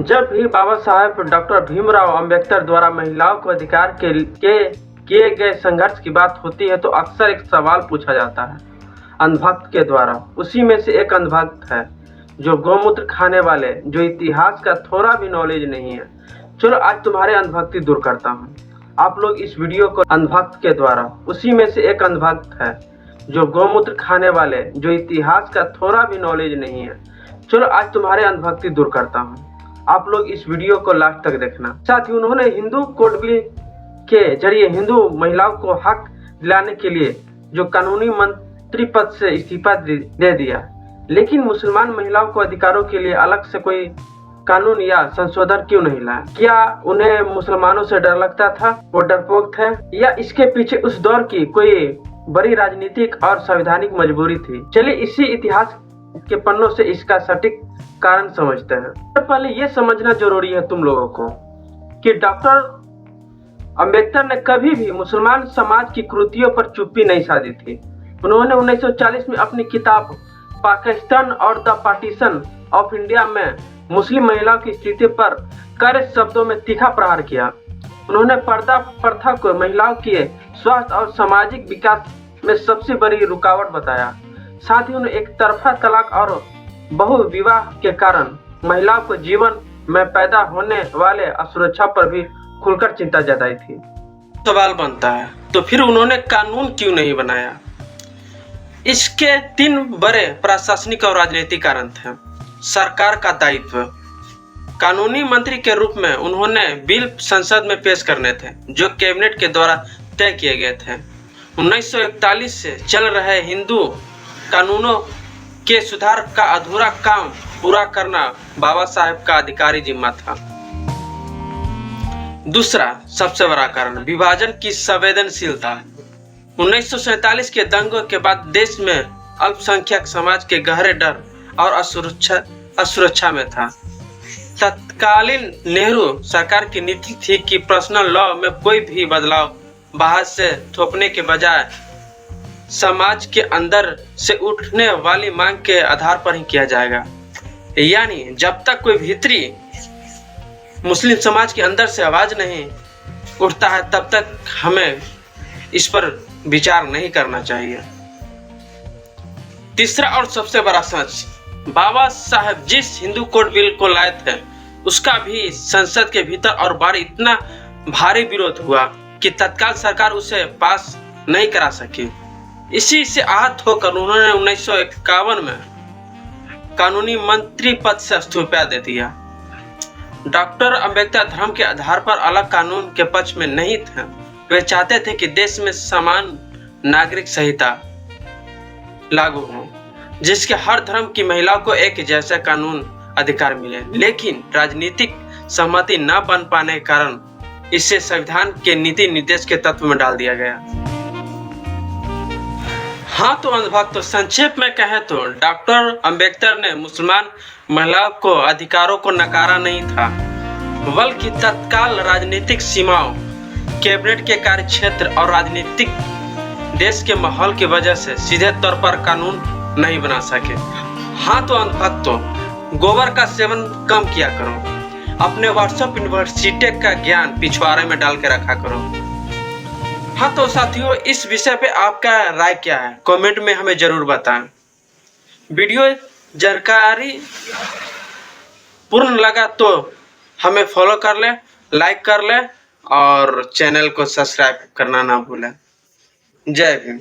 जब भी बाबा साहेब डॉक्टर भीमराव अंबेडकर द्वारा महिलाओं को अधिकार के किए गए संघर्ष की बात होती है तो अक्सर एक सवाल पूछा जाता है अंधभक्त के द्वारा। उसी में से एक अंधभक्त है जो गौमूत्र खाने वाले, जो इतिहास का थोड़ा भी नॉलेज नहीं है। चलो आज तुम्हारे अंधभक्ति दूर करता हूँ। आप लोग इस वीडियो को अंधभक्त के द्वारा, उसी में से एक अंधभक्त है जो गौमूत्र खाने वाले, जो इतिहास का थोड़ा भी नॉलेज नहीं है। चलो आज तुम्हारे अंधभक्ति दूर करता हूँ। आप लोग इस वीडियो को लास्ट तक देखना। साथ ही उन्होंने हिंदू कोड बिल के जरिए हिंदू महिलाओं को हक दिलाने के लिए जो कानूनी मंत्री पद से इस्तीफा दे दिया, लेकिन मुसलमान महिलाओं को अधिकारों के लिए अलग से कोई कानून या संशोधन क्यों नहीं लाया? क्या उन्हें मुसलमानों से डर लगता था, वो डरपोक थे, या इसके पीछे उस दौर की कोई बड़ी राजनीतिक और संवैधानिक मजबूरी थी? चलिए इसी इतिहास के पन्नों से इसका सटीक कारण समझते हैं। तो पहले ये समझना जरूरी है तुम लोगों को कि डॉक्टर अंबेडकर ने कभी भी मुसलमान समाज की कृतियों पर चुप्पी नहीं साधी थी। उन्होंने 1940 में अपनी किताब पाकिस्तान और द पार्टीशन ऑफ इंडिया में मुस्लिम महिलाओं की स्थिति पर कड़े शब्दों में तीखा प्रहार किया। उन्होंने पर्दा प्रथा को महिलाओं के स्वास्थ्य और सामाजिक विकास में सबसे बड़ी रुकावट बताया। साथ ही उन्हें एक तरफा तलाक और बहु विवाह के कारण महिलाओं को जीवन में पैदा होने वाले असुरक्षा पर भी खुलकर चिंता जताई थी। सवाल बनता है तो फिर उन्होंने कानून क्यों नहीं बनाया? इसके 3 बड़े प्रशासनिक और राजनीतिक कारण थे। सरकार का दायित्व। कानूनी मंत्री के रूप में उन्होंने बिल संसद में पेश करने थे जो कैबिनेट के द्वारा तय किए गए थे। 1941 से चल रहे हिंदू कानूनों के सुधार का अधूरा काम पूरा करना बाबा साहेब का अधिकारी जिम्मा था। दूसरा सबसे बड़ा कारण विभाजन की संवेदनशीलता। 1947 के दंगों के बाद देश में अल्पसंख्यक समाज के गहरे डर और असुरक्षा में था। तत्कालीन नेहरू सरकार की नीति थी कि पर्सनल लॉ में कोई भी बदलाव बाहर से थोपने के बजाय समाज के अंदर से उठने वाली मांग के आधार पर ही किया जाएगा। यानी जब तक कोई भीतरी मुस्लिम समाज के अंदर से आवाज नहीं उठता है तब तक हमें इस पर विचार नहीं करना चाहिए। तीसरा और सबसे बड़ा सच, बाबा साहब जिस हिंदू कोड बिल को लाए थे उसका भी संसद के भीतर और बाहर इतना भारी विरोध हुआ कि तत्काल सरकार उसे पास नहीं करा सकी। इसी से आहत होकर उन्होंने 1951 में कानूनी मंत्री पद से इस्तीफा दे दिया। डॉक्टर अंबेडकर धर्म के आधार पर अलग कानून के पक्ष में नहीं थे। वे चाहते थे कि देश में समान नागरिक संहिता लागू हो जिसके हर धर्म की महिलाओं को एक जैसा कानून अधिकार मिले, लेकिन राजनीतिक सहमति न बन पाने के कारण इसे संविधान के नीति निर्देश के तत्व में डाल दिया गया। हाँ तो अंधभक्त, तो संक्षेप में कहें तो डॉक्टर अंबेडकर ने मुसलमान महिलाओं को अधिकारों को नकारा नहीं था, बल्कि तत्काल राजनीतिक सीमाओं, कैबिनेट के कार्यक्षेत्र और राजनीतिक देश के माहौल की वजह से सीधे तौर पर कानून नहीं बना सके। हाँ तो अंधभक्तों, गोबर का सेवन कम किया करो, अपने व्हाट्सएप यूनिवर्सिटी का ज्ञान पिछवाड़े में डाल के रखा करो। हाँ तो साथियों, इस विषय पे आपका राय क्या है कमेंट में हमें जरूर बताएं। वीडियो जानकारी पूर्ण लगा तो हमें फॉलो कर ले, लाइक कर ले और चैनल को सब्सक्राइब करना ना भूलें। जय भीम।